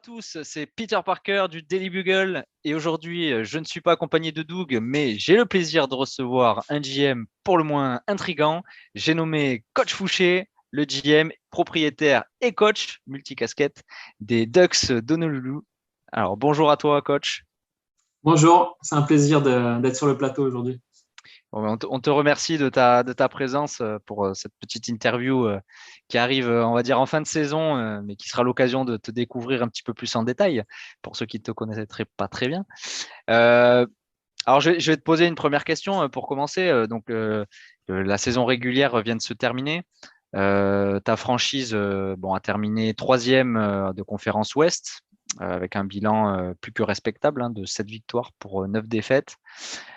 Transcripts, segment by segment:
tous, c'est Peter Parker du Daily Bugle et aujourd'hui, je ne suis pas accompagné de Doug, mais j'ai le plaisir de recevoir un GM pour le moins intrigant. J'ai nommé Coach Fouché, le GM propriétaire et coach multicasquette des Ducks d'Honolulu. Alors bonjour à toi, coach. Bonjour, c'est un plaisir d'être sur le plateau aujourd'hui. Bon, ben, on te remercie de ta présence pour cette petite interview qui arrive, on va dire, en fin de saison, mais qui sera l'occasion de te découvrir un petit peu plus en détail pour ceux qui ne te connaîtraient pas très bien. Euh, alors, je vais te poser une première question pour commencer. La saison régulière vient de se terminer. Ta franchise a terminé troisième de conférence Ouest avec un bilan plus que respectable de 7 victoires pour 9 défaites.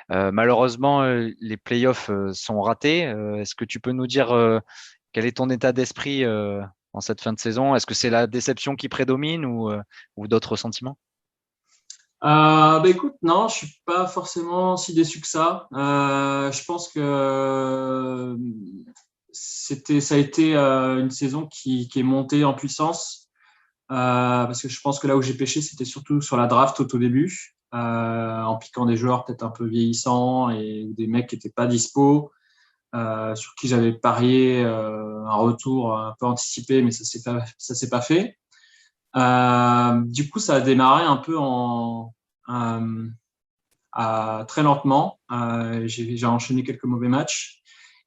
Malheureusement, les playoffs sont ratés. Est-ce que tu peux nous dire quel est ton état d'esprit en cette fin de saison? Est-ce que c'est la déception qui prédomine ou d'autres sentiments? Écoute, non, je suis pas forcément si déçu que ça. Je pense que ça a été une saison qui est montée en puissance parce que je pense que là où j'ai pêché, c'était surtout sur la draft au début, en piquant des joueurs peut-être un peu vieillissants et des mecs qui n'étaient pas dispo. Sur qui j'avais parié un retour un peu anticipé, mais ça s'est pas fait. Du coup, ça a démarré un peu euh, très lentement. J'ai enchaîné quelques mauvais matchs.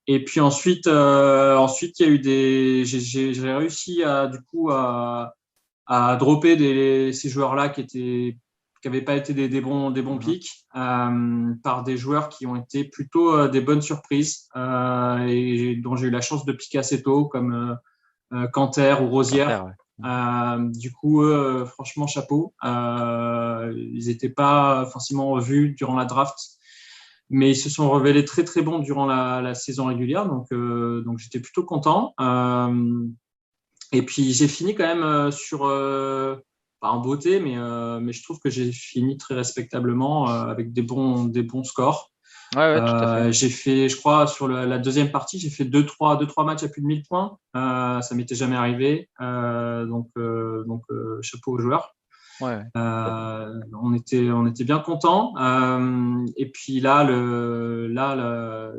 Et puis ensuite, il y a eu j'ai réussi à dropper ces joueurs-là qui n'avaient pas été des bons Mhm. pics par des joueurs qui ont été plutôt des bonnes surprises et dont j'ai eu la chance de piquer assez tôt, comme Canter ou Canter, Rosière. ouais. Du coup, franchement, chapeau. Ils n'étaient pas forcément vus durant la draft, mais ils se sont révélés très très bons durant la saison régulière, donc j'étais plutôt content. Et puis j'ai fini quand même pas en beauté, mais je trouve que j'ai fini très respectablement avec des bons scores. Ouais, ouais, tout à fait. J'ai fait, je crois, sur la deuxième partie, j'ai fait deux, trois matchs à plus de 1000 points. Ça m'était jamais arrivé. Chapeau aux joueurs. Ouais, ouais. On était bien contents. Et puis là,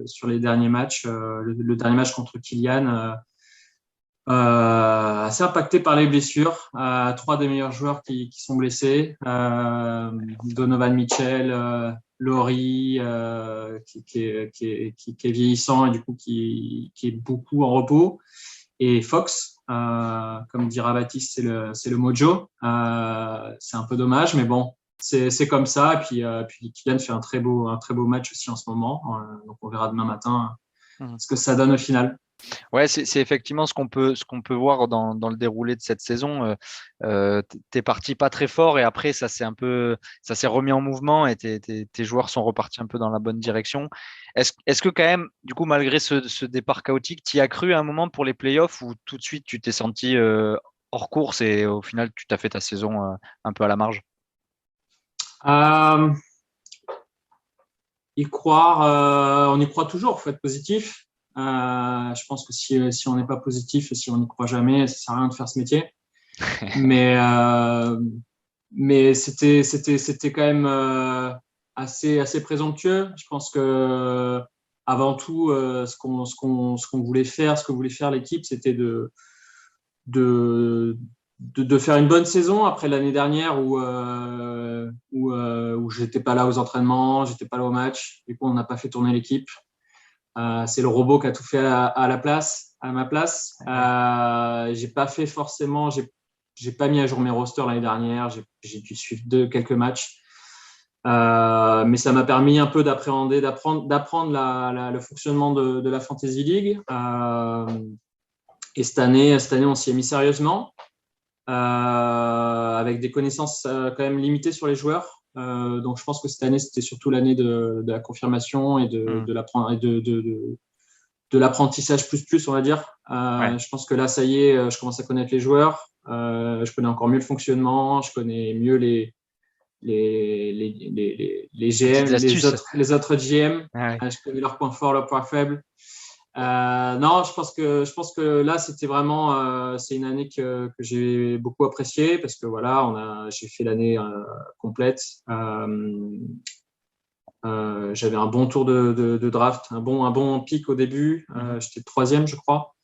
sur les derniers matchs, le dernier match contre Kylian, assez impacté par les blessures. Trois des meilleurs joueurs qui sont blessés. Donovan Mitchell, Laurie, qui est vieillissant et du coup qui est beaucoup en repos. Et Fox, comme dira Baptiste, c'est le mojo. C'est un peu dommage, mais bon, c'est comme ça. Et puis Kylian fait un très beau match aussi en ce moment. Donc on verra demain matin Mhm. ce que ça donne au final. Ouais, c'est effectivement ce qu'on peut voir dans le déroulé de cette saison. T'es parti pas très fort et après ça s'est remis en mouvement et tes joueurs sont repartis un peu dans la bonne direction. Est-ce que quand même, du coup, malgré ce départ chaotique, tu y as cru à un moment pour les playoffs ou tout de suite tu t'es senti hors course et au final tu t'as fait ta saison un peu à la marge? Euh, on y croit toujours, il faut être positif. Je pense que si on n'est pas positif et si on n'y croit jamais, ça sert à rien de faire ce métier. Mais, euh, mais c'était quand même assez présomptueux. Je pense que avant tout, ce qu'on voulait faire, ce que voulait faire l'équipe, c'était de, de faire une bonne saison après l'année dernière où j'étais pas là aux entraînements, j'étais pas là au match. Du coup, on n'a pas fait tourner l'équipe. C'est le robot qui a tout fait à ma place. J'ai pas fait forcément, j'ai pas mis à jour mes rosters l'année dernière. J'ai dû suivre quelques matchs. Mais ça m'a permis un peu d'apprendre le fonctionnement de la Fantasy League. Et cette année, on s'y est mis sérieusement, avec des connaissances quand même limitées sur les joueurs. Donc, je pense que cette année, c'était surtout l'année de la confirmation et Hmm. de l'apprentissage plus, on va dire. Ouais. Je pense que là, ça y est, je commence à connaître les joueurs. Je connais encore mieux le fonctionnement. Je connais mieux les Les petites GM, astuces. les autres GM. Ah ouais. Je connais leurs points forts, leurs points faibles. Non, je pense que là, c'était vraiment, c'est une année que j'ai beaucoup appréciée parce que voilà, j'ai fait l'année complète. J'avais un bon tour de draft, un bon pick au début. J'étais troisième, je crois,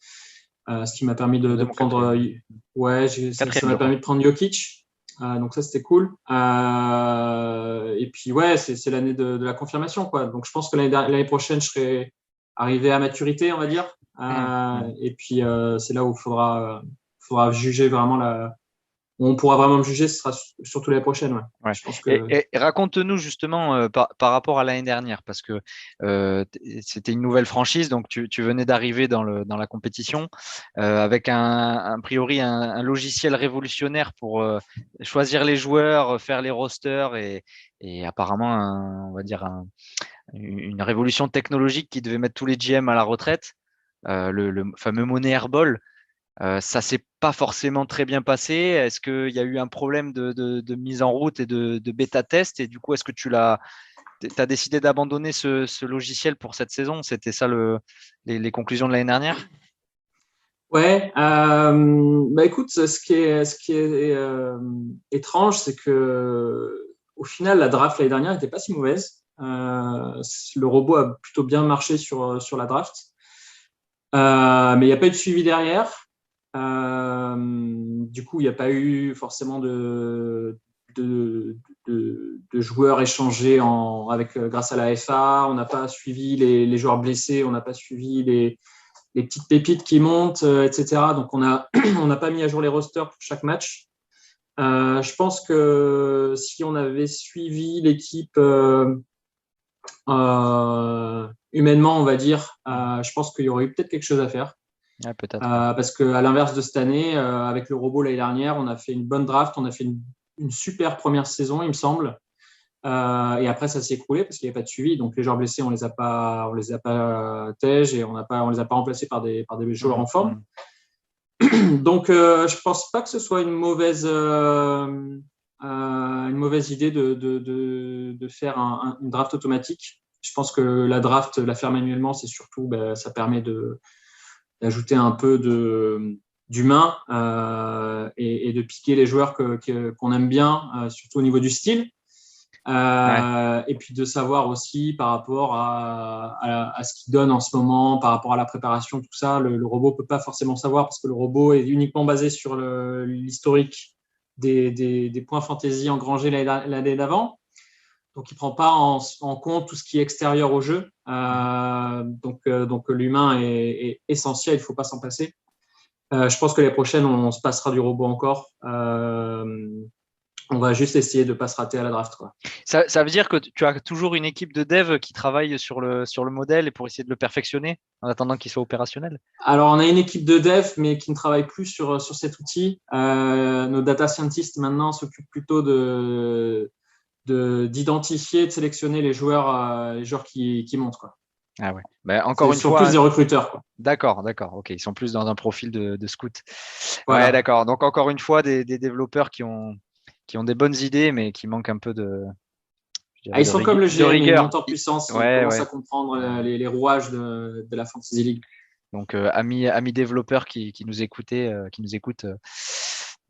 ce qui m'a permis de Deuxième ou prendre, quatrième. ouais, ça Quatrième, m'a je permis crois. de prendre Jokic. Donc ça, c'était cool. Et puis ouais, c'est l'année de la confirmation, quoi. Donc je pense que l'année prochaine, je serai arrivé à maturité, on va dire. Et puis c'est là où faudra juger vraiment où on pourra vraiment me juger, ce sera surtout l'année prochaine. Ouais. Ouais. Je pense que Et raconte-nous justement par rapport à l'année dernière, parce que c'était une nouvelle franchise, donc tu venais d'arriver dans la compétition avec a priori un logiciel révolutionnaire pour choisir les joueurs, faire les rosters et apparemment on va dire une révolution technologique qui devait mettre tous les GM à la retraite, le fameux Money Airball. Ça s'est pas forcément très bien passé. Est-ce qu'il y a eu un problème de mise en route et de bêta test? Et du coup, est-ce que tu as décidé d'abandonner ce logiciel pour cette saison? C'était ça les conclusions de l'année dernière? ouais. Bah écoute, ce qui est étrange, c'est que au final, la draft l'année dernière n'était pas si mauvaise. Le robot a plutôt bien marché sur la draft. Mais il n'y a pas eu de suivi derrière. Du coup, il n'y a pas eu forcément de joueurs échangés grâce à la FA. On n'a pas suivi les joueurs blessés. On n'a pas suivi les petites pépites qui montent, etc. Donc, on n'a pas mis à jour les rosters pour chaque match. Je pense que si on avait suivi l'équipe humainement, on va dire, je pense qu'il y aurait eu peut-être quelque chose à faire. Ouais, peut-être. Ouais. Parce qu'à l'inverse de cette année, avec le robot l'année dernière, on a fait une bonne draft, on a fait une super première saison, il me semble. Et après, ça s'est écroulé parce qu'il n'y avait pas de suivi. Donc, les joueurs blessés, on les a pas tège et on les a pas remplacés par des joueurs en forme. Donc, je pense pas que ce soit une mauvaise idée de faire une draft automatique. Je pense que la draft, la faire manuellement, c'est surtout, ça permet d'ajouter un peu d'humain et de piquer les joueurs qu'on aime bien, surtout au niveau du style. Ouais. Et puis de savoir aussi par rapport à ce qu'il donne en ce moment, par rapport à la préparation, tout ça, le robot peut pas forcément savoir parce que le robot est uniquement basé sur l'historique des points fantasy engrangés l'année d'avant. Donc, il ne prend pas en compte tout ce qui est extérieur au jeu. Donc l'humain est essentiel, il ne faut pas s'en passer. Je pense que les prochaines, on se passera du robot encore. On va juste essayer de ne pas se rater à la draft, quoi. Ça veut dire que tu as toujours une équipe de dev qui travaille sur le modèle et pour essayer de le perfectionner en attendant qu'il soit opérationnel? Alors, on a une équipe de dev, mais qui ne travaille plus sur cet outil. Nos data scientists, maintenant, s'occupent plutôt d'identifier, de sélectionner les joueurs qui montent, quoi. Ah ouais. Ben, Ce encore une sont plus fois, des recruteurs, quoi. d'accord, d'accord. Ok, ils sont plus dans un profil de scout. Ouais, Voilà. d'accord. Donc encore une fois, des développeurs qui ont des bonnes idées, mais qui manquent un peu je dirais Ils sont comme le de GM, ils rigueur. montent en puissance, ils Ouais, commencent ouais. à comprendre les rouages de la Fantasy League. Donc amis développeurs qui nous écoutent,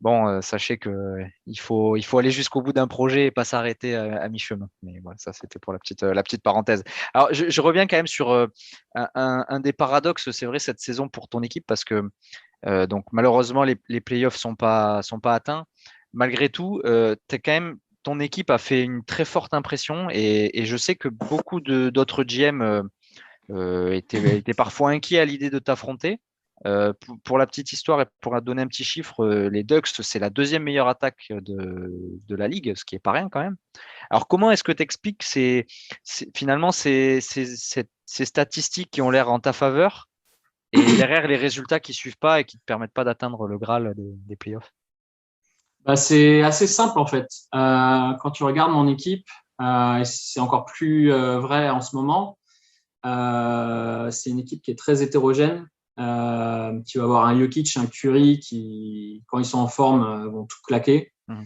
bon, sachez que il faut aller jusqu'au bout d'un projet et pas s'arrêter à mi-chemin. Mais voilà, ça c'était pour la petite parenthèse. Alors je reviens quand même sur un des paradoxes, c'est vrai cette saison pour ton équipe parce que donc malheureusement les playoffs sont pas atteints. Malgré tout, quand même ton équipe a fait une très forte impression et je sais que beaucoup d'autres GM étaient parfois inquiets à l'idée de t'affronter. Pour la petite histoire et pour donner un petit chiffre, les Ducks, c'est la deuxième meilleure attaque de la ligue, ce qui est pas rien quand même. Alors, comment est-ce que tu expliques finalement ces statistiques qui ont l'air en ta faveur et derrière les résultats qui suivent pas et qui ne te permettent pas d'atteindre le Graal des playoffs? C'est assez simple en fait. Quand tu regardes mon équipe, et c'est encore plus vrai en ce moment, c'est une équipe qui est très hétérogène. Tu vas avoir un Jokic, un Curry qui, quand ils sont en forme, vont tout claquer. Mhm.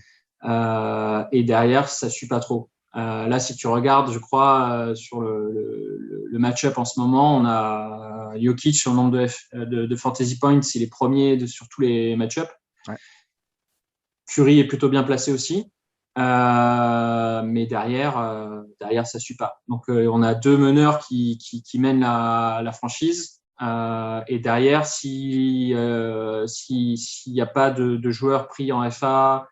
Et derrière, ça ne suit pas trop. Là, si tu regardes, je crois, sur le match-up en ce moment, on a Jokic sur le nombre de fantasy points, il est premier sur tous les match-up. Ouais. Curry est plutôt bien placé aussi. Mais derrière, ça ne suit pas. Donc, on a 2 meneurs qui mènent la franchise. Et derrière, s'il n'y a pas de joueurs pris en FA,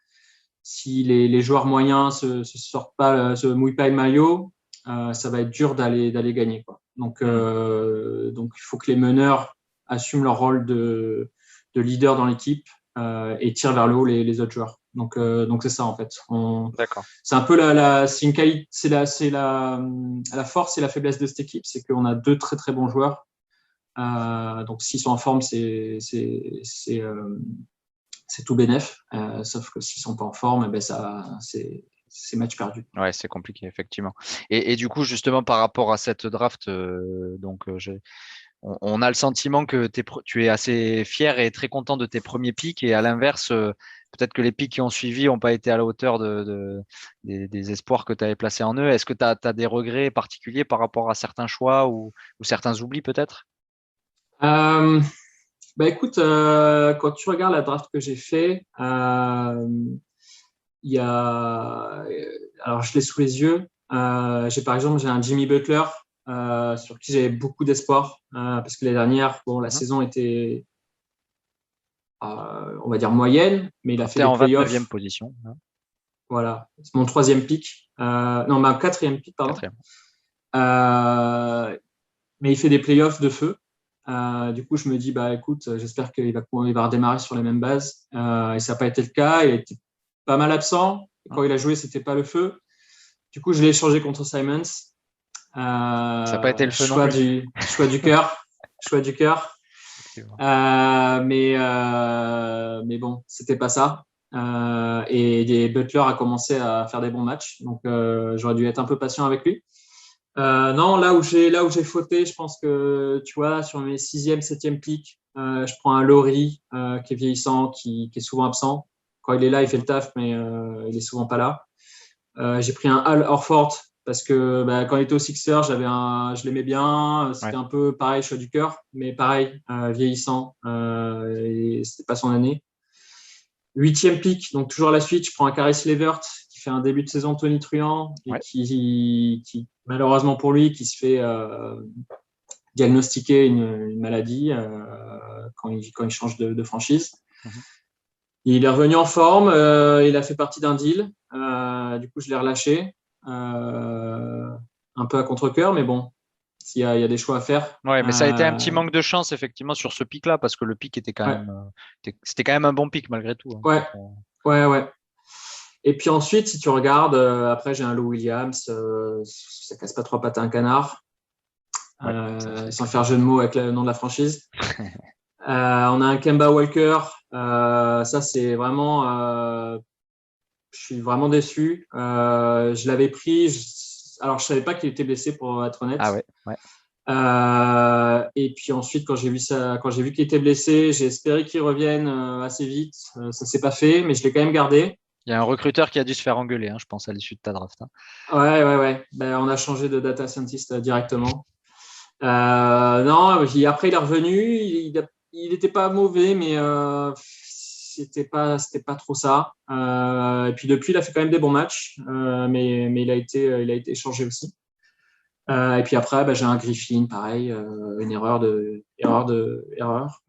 si les joueurs moyens se mouillent pas le maillot, ça va être dur d'aller gagner, quoi. Donc, il faut que les meneurs assument leur rôle de leader dans l'équipe et tirent vers le haut les autres joueurs. Donc c'est ça en fait. D'accord. C'est un peu c'est une qualité, c'est la force et la faiblesse de cette équipe, c'est qu'on a 2 très très bons joueurs. Donc s'ils sont en forme, c'est tout bénef. Sauf que s'ils sont pas en forme, ben c'est match perdu. Ouais, c'est compliqué effectivement. Et du coup, justement par rapport à cette draft, on a le sentiment que tu es assez fier et très content de tes premiers pics, et à l'inverse, peut-être que les pics qui ont suivi n'ont pas été à la hauteur des espoirs que tu avais placés en eux. Est-ce que tu as des regrets particuliers par rapport à certains choix ou certains oublis peut-être? Écoute, quand tu regardes la draft que j'ai fait, il y a, alors je l'ai sous les yeux. Par exemple, j'ai un Jimmy Butler sur qui j'avais beaucoup d'espoir parce que l'année dernière, la saison était, on va dire moyenne, mais il a fait T'es des en 29e playoffs. position. Voilà, c'est mon 3e pick. Non, ma 4e pick, pardon. 4e. Mais il fait des playoffs de feu. Du coup, je me dis, écoute, j'espère qu'il va redémarrer sur les mêmes bases. Et ça n'a pas été le cas. Il a été pas mal absent. Et quand il a joué, c'était pas le feu. Du coup, je l'ai échangé contre Simons. Ça n'a pas été le feu non Choix plus. du cœur. Choix du cœur. Mais bon, c'était pas ça. Et Butler a commencé à faire des bons matchs. Donc, j'aurais dû être un peu patient avec lui. Non, là où j'ai fauté, je pense que, tu vois, sur mes 6e, 7e pick, je prends un Laurie qui est vieillissant, qui est souvent absent. Quand il est là, il fait le taf, mais il est souvent pas là. J'ai pris un Al Horford parce que quand il était au Sixers, je l'aimais bien. C'était un peu pareil, choix du cœur, mais pareil, vieillissant. Et c'était pas son année. 8e pick, donc toujours à la suite, je prends un Caris LeVert qui fait un début de saison tonitruant et qui malheureusement pour lui, qui se fait diagnostiquer une maladie quand il change de franchise. Il est revenu en forme, il a fait partie d'un deal. Du coup, je l'ai relâché un peu à contre-cœur, mais bon, il y a des choix à faire. Ouais, mais ça a été un petit manque de chance effectivement sur ce pic-là, parce que le pic était quand même, c'était quand même un bon pic malgré tout. Ouais. Et puis ensuite, si tu regardes, après j'ai un Lou Williams, ça casse pas 3 pattes à un canard, sans faire jeu de mots avec le nom de la franchise. On a un Kemba Walker, ça c'est vraiment, je suis vraiment déçu. Je l'avais pris, alors je savais pas qu'il était blessé pour être honnête. Ah ouais. Et puis ensuite, quand j'ai vu qu'il était blessé, j'ai espéré qu'il revienne assez vite. Ça s'est pas fait, mais je l'ai quand même gardé. Il y a un recruteur qui a dû se faire engueuler, je pense, à l'issue de ta draft. Ouais. On a changé de data scientist directement. Non, après il est revenu. Il n'était pas mauvais, mais c'était pas trop ça. Et puis depuis, il a fait quand même des bons matchs, mais il a été échangé aussi. Et puis après, j'ai un Griffin, pareil, une erreur.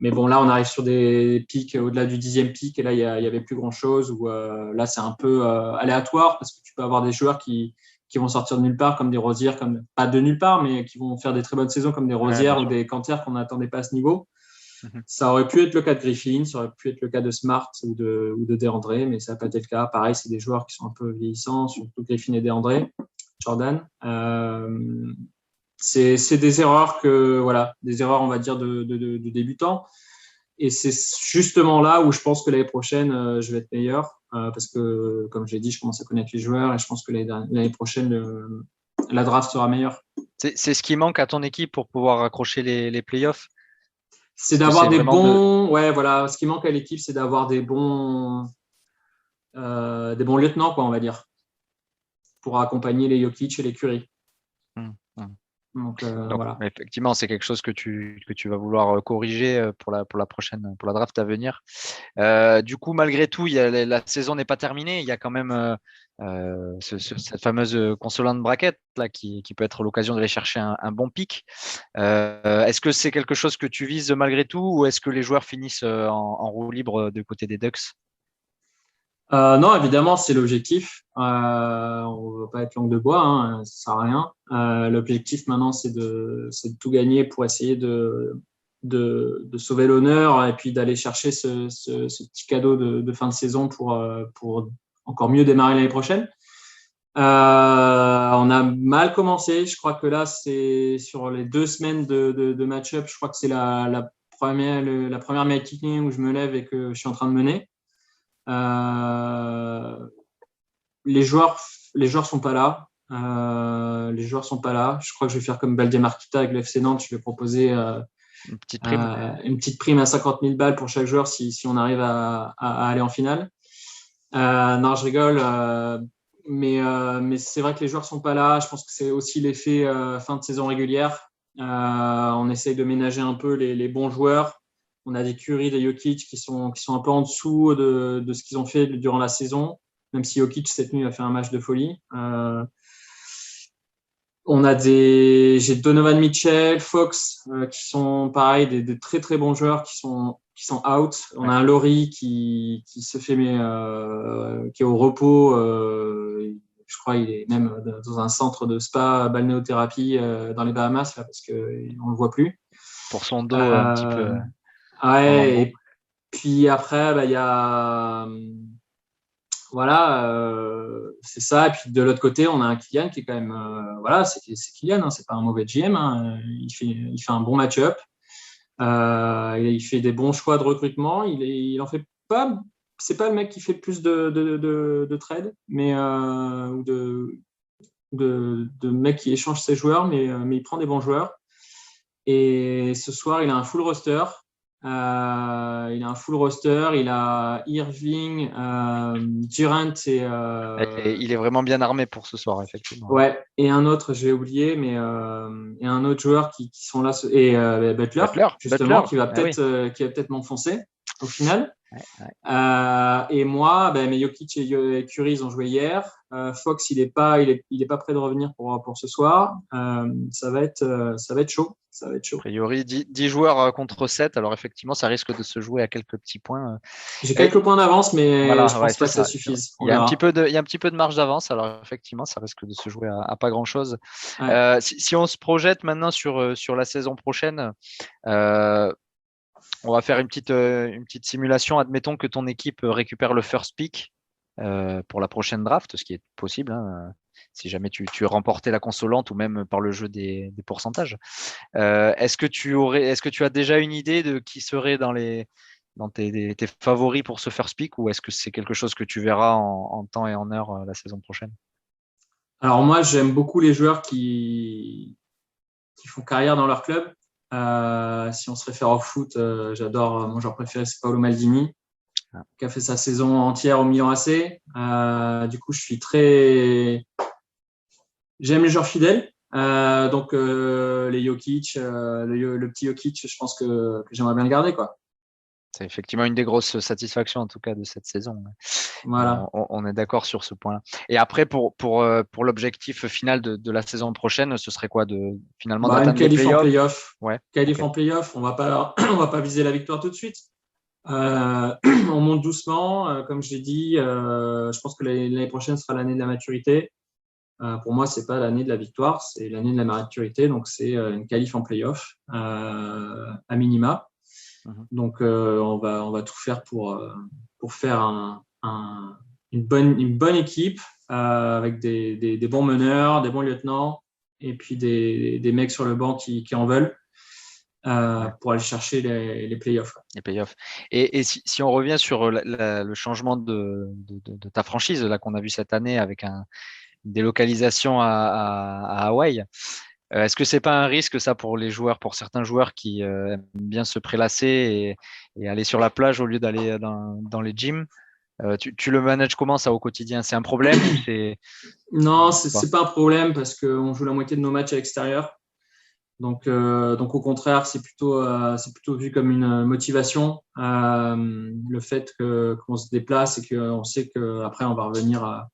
Mais bon, là, on arrive sur des pics au-delà du 10e pic, et là, il y avait plus grand-chose. Où là, c'est un peu aléatoire parce que tu peux avoir des joueurs qui vont sortir de nulle part, comme des Rosières, pas de nulle part, mais qui vont faire des très bonnes saisons, comme des Rosières ou des Kanter qu'on n'attendait pas à ce niveau. Ça aurait pu être le cas de Griffin, ça aurait pu être le cas de Smart ou de DeAndre, mais ça n'a pas été le cas. Pareil, c'est des joueurs qui sont un peu vieillissants, surtout Griffin et DeAndre. Jordan. C'est des erreurs des erreurs, on va dire, de débutants. Et c'est justement là où je pense que l'année prochaine, je vais être meilleur. Parce que, comme je l'ai dit, je commence à connaître les joueurs et je pense que l'année prochaine, la draft sera meilleure. C'est ce qui manque à ton équipe pour pouvoir accrocher les playoffs? C'est d'avoir des bons. Ouais, voilà. Ce qui manque à l'équipe, c'est d'avoir des bons lieutenants, quoi, on va dire, pour accompagner les Jokic et les Curry. Donc, Donc, voilà. effectivement, c'est quelque chose que tu vas vouloir corriger pour la prochaine, pour la draft à venir. Du coup, malgré tout, la saison n'est pas terminée. Il y a quand même cette fameuse consolante bracket là, qui peut être l'occasion d'aller chercher un bon pic. Est-ce que c'est quelque chose que tu vises malgré tout ou est-ce que les joueurs finissent en roue libre du côté des Ducks? Non, évidemment, c'est l'objectif. On ne veut pas être langue de bois, hein, ça sert à rien. L'objectif maintenant, c'est de tout gagner pour essayer de sauver l'honneur et puis d'aller chercher ce petit cadeau de fin de saison pour encore mieux démarrer l'année prochaine. On a mal commencé. Je crois que là, c'est sur les 2 semaines de match-up. Je crois que c'est la première meeting où je me lève et que je suis en train de mener. Les joueurs sont pas là. Les joueurs sont pas là. Je crois que je vais faire comme Baldemar Kita avec le FC Nantes. Je vais proposer Une petite prime? une petite prime à 50 000 balles pour chaque joueur si on arrive à aller en finale. Non, je rigole. Mais c'est vrai que les joueurs sont pas là. Je pense que c'est aussi l'effet fin de saison régulière. On essaye de ménager un peu les bons joueurs. On a des Curry, des Jokic qui sont un peu en dessous de ce qu'ils ont fait durant la saison, même si Jokic cette nuit a fait un match de folie. J'ai Donovan Mitchell, Fox, qui sont pareil, des très très bons joueurs qui sont out. On a un Laurie qui se fait, mais qui est au repos. Je crois qu'il est même dans un centre de spa, balnéothérapie dans les Bahamas, là, parce qu'on ne le voit plus. Pour son dos un petit peu en Ouais, lambeaux. et puis après, bah, il y a. Voilà, c'est ça. Et puis de l'autre côté, on a un Kylian qui est quand même. Voilà, c'est Kylian, hein, c'est pas un mauvais GM. Hein, il fait un bon match-up. Il fait des bons choix de recrutement. Il en fait pas. C'est pas le mec qui fait le plus de trades, mais ou de mecs qui échangent ses joueurs, mais il prend des bons joueurs. Et ce soir, il a un full roster. Il a Irving, Durant Et il est vraiment bien armé pour ce soir, effectivement. ouais, et un autre, j'ai oublié, mais et un autre joueur qui sont là et Butler justement Butler, ah oui. qui va peut-être m'enfoncer au final. Ouais, ouais. Et moi, ben, mais Jokic et Curry, ils ont joué hier. Fox, il est pas prêt de revenir pour ce soir. Ça va être chaud. Ça va être A chaud. priori, 10 joueurs contre 7. Alors, effectivement, ça risque de se jouer à quelques petits points. J'ai Et quelques points d'avance, mais je voilà, ouais, pense c'est pas que ça ça. suffise. Il On y a un petit verra. peu il y a un petit peu de marge d'avance. Alors, effectivement, ça risque de se jouer à pas grand-chose. Ouais. Si on se projette maintenant sur la saison prochaine, euh, on va faire une petite simulation. Admettons que ton équipe récupère le first pick pour la prochaine draft, ce qui est possible, hein, si jamais tu remportais la consolante ou même par le jeu des pourcentages. Est-ce que tu as déjà une idée de qui serait dans tes favoris pour ce first pick ou est-ce que c'est quelque chose que tu verras en temps et en heure la saison prochaine? Alors moi, j'aime beaucoup les joueurs qui font carrière dans leur club. Si on se réfère au foot, j'adore, mon joueur préféré, c'est Paolo Maldini, Ah. qui a fait sa saison entière au Milan AC. Du coup, je suis très. J'aime les joueurs fidèles. Donc, les Jokic, le petit Jokic, je pense que j'aimerais bien le garder, quoi. C'est effectivement une des grosses satisfactions en tout cas de cette saison. Voilà. On est d'accord sur ce point-là. Et après, pour l'objectif final de la saison prochaine, ce serait quoi finalement Bah, une d'atteindre les qualif en playoffs? playoff. Ouais, Qualif ok. en playoff, on va pas viser la victoire tout de suite. On monte doucement, comme je l'ai dit. Je pense que l'année prochaine sera l'année de la maturité. Pour moi, c'est pas l'année de la victoire, c'est l'année de la maturité. Donc, c'est une qualif en playoff à minima. Mhm. Donc, on va tout faire pour faire une bonne équipe avec des bons meneurs, des bons lieutenants et puis des mecs sur le banc qui en veulent Ouais, pour aller chercher les playoffs. les playoffs. Et si on revient sur le changement de ta franchise là qu'on a vu cette année avec une délocalisation à Hawaï, est-ce que c'est pas un risque ça pour les joueurs, pour certains joueurs qui aiment bien se prélasser et aller sur la plage au lieu d'aller dans les gyms? Tu le manages comment ça au quotidien? C'est un problème ou c'est Non, pas? c'est pas un problème parce qu'on joue la moitié de nos matchs à l'extérieur. Donc au contraire, c'est plutôt vu comme une motivation, le fait qu'on se déplace et qu'on sait qu'après on va revenir à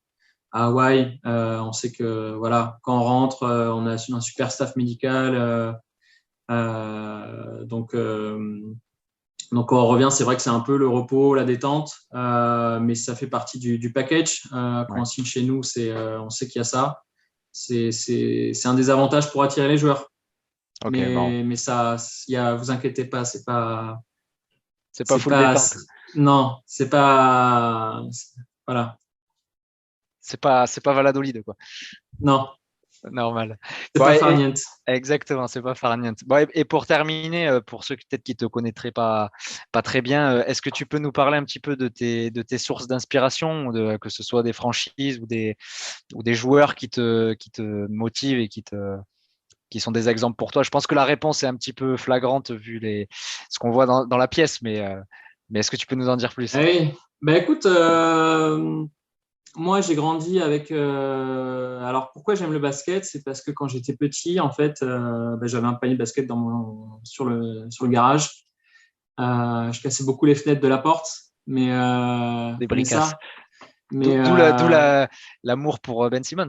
Hawaï. On sait que voilà, quand on rentre, on a un super staff médical. Donc quand on revient, c'est vrai que c'est un peu le repos, la détente, mais ça fait partie du package. Quand Ouais. on signe chez nous, on sait qu'il y a ça. C'est un des avantages pour attirer les joueurs. Ok, bon, Mais ça, vous inquiétez pas, c'est pas c'est full pas, détente. non, voilà, C'est pas Valladolid, quoi. non, Normal. c'est Bon, pas farniente. exactement, c'est pas farniente. Bon, et pour terminer, pour ceux peut-être qui te connaîtraient pas très bien, est-ce que tu peux nous parler un petit peu de tes sources d'inspiration, que ce soit des franchises ou des joueurs qui te motivent et qui sont des exemples pour toi? Je pense que la réponse est un petit peu flagrante vu ce qu'on voit dans la pièce, mais est-ce que tu peux nous en dire plus? Ah oui, bah écoute, moi j'ai grandi avec. Alors pourquoi j'aime le basket? C'est parce que quand j'étais petit, en fait, j'avais un panier de basket sur le garage. Je cassais beaucoup les fenêtres de la porte, Des mais bricasses. ça, D'où mais d'où la- d'où la- l'amour pour Ben Simmons.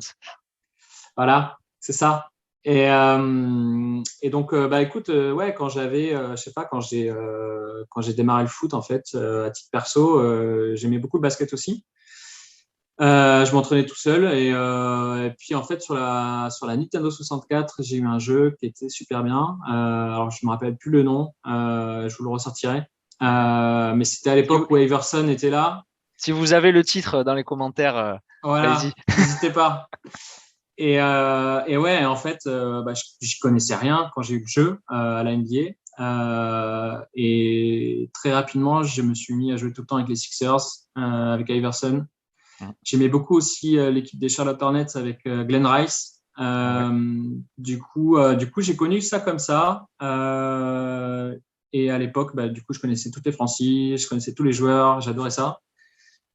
voilà, c'est ça. Et donc, écoute, ouais, quand j'avais, je sais pas, quand j'ai démarré le foot, en fait, à titre perso, j'aimais beaucoup le basket aussi. Je m'entraînais tout seul et puis en fait sur la Nintendo 64, j'ai eu un jeu qui était super bien. Alors je me rappelle plus le nom, je vous le ressortirai. Mais c'était à Si vous, l'époque où Iverson était là. si vous avez le titre dans les commentaires, allez-y. Voilà, n'hésitez pas. Et ouais, en fait, je connaissais rien quand j'ai eu le jeu à la NBA. Et très rapidement, je me suis mis à jouer tout le temps avec les Sixers, avec Iverson. J'aimais beaucoup aussi l'équipe des Charlotte Hornets avec Glenn Rice. Ah ouais. Du coup, j'ai connu ça comme ça. Et à l'époque, du coup, je connaissais toutes les franchises, je connaissais tous les joueurs, j'adorais ça.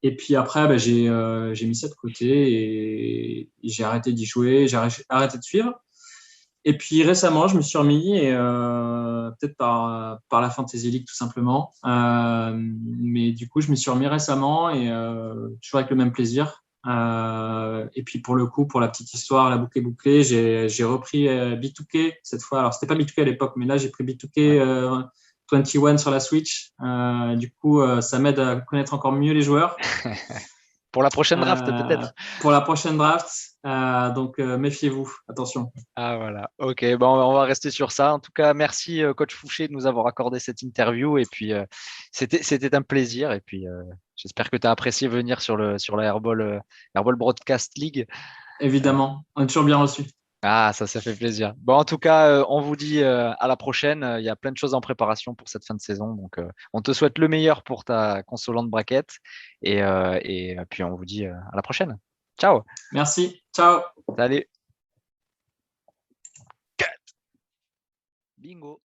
Et puis après, j'ai mis ça de côté et j'ai arrêté d'y jouer, j'ai arrêté de suivre. Et puis récemment, je me suis remis, et peut-être par la Fantasy League tout simplement. Mais du coup, je me suis remis récemment et toujours avec le même plaisir. Et puis pour le coup, pour la petite histoire, la boucle est bouclée, j'ai repris B2K cette fois. Alors, c'était pas B2K à l'époque, mais là, j'ai pris B2K Ouais. 21 sur la Switch. Du coup, ça m'aide à connaître encore mieux les joueurs. Pour la prochaine draft, Euh, peut-être. pour la prochaine draft. Donc, méfiez-vous, attention. Ah voilà. Ok, bon, on va rester sur ça. En tout cas, merci coach Fouché de nous avoir accordé cette interview. Et puis, c'était un plaisir. Et puis, j'espère que tu as apprécié venir sur la Airball Broadcast League. Euh, Évidemment, on est toujours bien reçu. Ah, ça fait plaisir. Bon, en tout cas, on vous dit à la prochaine. Il y a plein de choses en préparation pour cette fin de saison. Donc, on te souhaite le meilleur pour ta consolante bracket. Et puis, on vous dit à la prochaine. Ciao. Merci. Ciao. Salut. Bingo.